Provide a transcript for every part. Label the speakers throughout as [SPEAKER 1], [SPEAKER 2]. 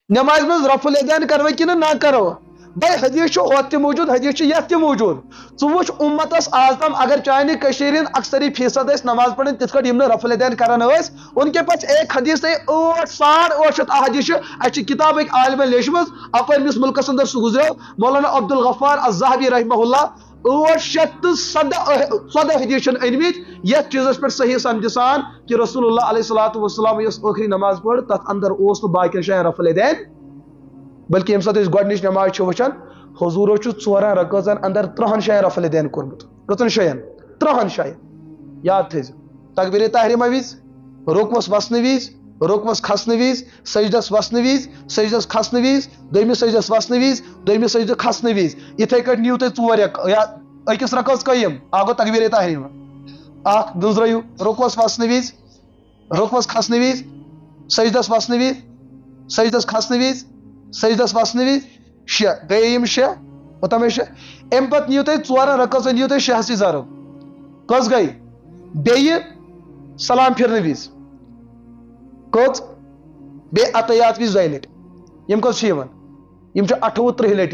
[SPEAKER 1] नमाज में रफुल यदैन करो कि ना करो भाई हदीस होत मौजूद हदीस यथ मौजूद वुच उम्मतस आजतम अगर चाहे अक्सरी फीसद नमाज पढ़ तिथ रफुल यदैन करान उनके पास एक हदीस 8,800 हदीस किताब एक आलिम लेचम अपरमिस मुल्कस अंदर सह गुजरो मौलाना अब्दुल गफ्फार अज़्ज़ाहबी रहमहुल्लाह 814 हदीस अनमित ये चीज़ पे सही समझ सान कि रसूलुल्लाह अलैहिस्सलातु वस्सलाम आखिरी नमाज पढ़ तथ अंदर बाकी शायन रफुल यदैन बल्कि यम साथ गोडनिच नमाज वुचान हुजूरो 4 रकातन अंदर 3 शायन रफुल यदैन कोरमुत कतन शायन 3 शायन याद थे तकबीर तहरीमा विज रुकवस वसन विज रुकवस खसन विज सजदस वसन विज सजदस खसन विज दोमिस सजदस वसन विज दोमिस सजद खसन विज इथे कट नीव तुम 4 या अकिस रकात कयम आगो तकबीर तहरीमा आख गुजरो रुकवस वसन विज रुकवस खसन विज सजदस वसन विज सजदस खसन विज सजदस वसन विज 6 गयम 6 ओतम 6 अम पे नीव तुम 4 रकात नीव तुम 6 हसी जरब कस गई बे सलाम फिरन विज कत बे अतयात विज 2 लट यम कस 28-30 लट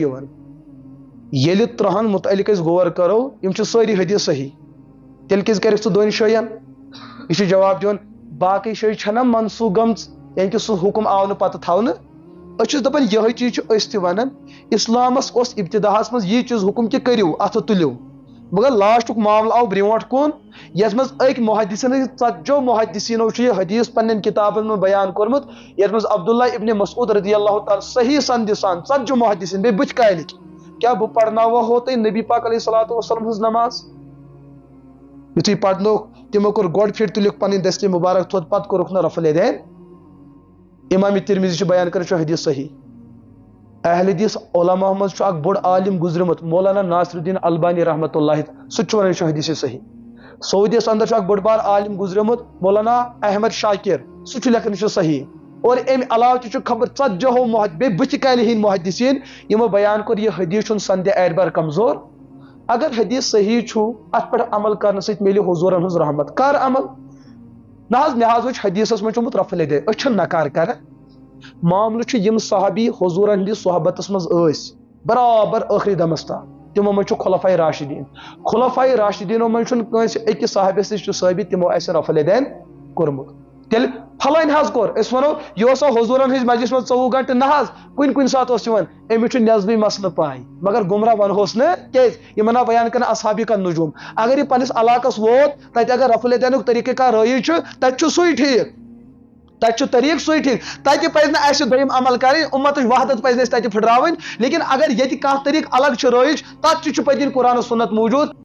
[SPEAKER 1] ये 3 मुतअल्लिक गौर करो यम सारी हदीस सही तेल किस कर 2 शायन यह जवाब दिन बाकी शे छना मनसूख गम यानी कि सह हुक्म आव पत थवन दपान यह चीज वन इस्लामस इब्तिदाहस मज यह चीज हुक्म कि करियो अथ तुलियो मगर लास्टुक मामला आव ब्रोट कुन यथ मज अक मुहद्दिसिन 40 मुहद्दिसिनो हदीस पन्न किताबन में बयान कोरमुत यथ मज अब्दुल्लाह इब्न मसऊद रदियल्लाहु ताला सही संदिसान 40 मुहद्दिसिन बे बुच कायल क्या बह पढ़नावा हो तो नबी पाक अलैहिस्सलातु वस्सलाम हज नमाज युथी पढ़नो तिमो कोर गोड फिर तुलिक पन्न दस्ते मुबारक थोद पत कोरुख न रफुल यदैन इमाम तिरमिजी बयान कर हदीस सही अहल हदीस उलमा मज बोड़ आलिम गुजरमुत मौलाना नासिरुद्दीन अलबानी रहमतुल्लाह सह वन हदीस सही सऊदीस अंदर बोड़ बार आलिम गुजरमुत मौलाना अहमद शाकिर सह लेखन सही और अम अलाव खबर 40 बे बुच काल हिंद मुहद्दिसीन यमो बयान कर यह हदीस संदे एडबार कमजोर अगर हदीस सही अत पे अमल कर मिले हुजूरन हज रहमत कर अमल ना मे वुच हदीस मज रफुल यदैन अच्छे नकार कर मामल यम सहाबी हुजूरन हंदिस सोहबतस मज बराबर आखिरी दमस तान तिमो मज खुलफाए राशिदीनो मज अकिस साहबस साबित तिमो रफुल यदैन कोरमुत तेल फलान हज कोर वनो यह हुजूरन हज मजलिस मज 24 घंटे ना कुन सात अमिस नजबी मसल पाई मगर गुमराह वनहोस ना बयान कर असहाबी का नजूम अगर यह पनिस इलाकस वोत तत अगर रफुल यदैन तरीक़े कार रईज तत सही ठीक तत तरीक सही ठीक तत पज दोयम अमल कर उम्मत वहदत पज तत फुटरावन लेकिन अगर ये कह तरीक अलग रईज तत पे दिन कुरान सुन्नत मौजूद।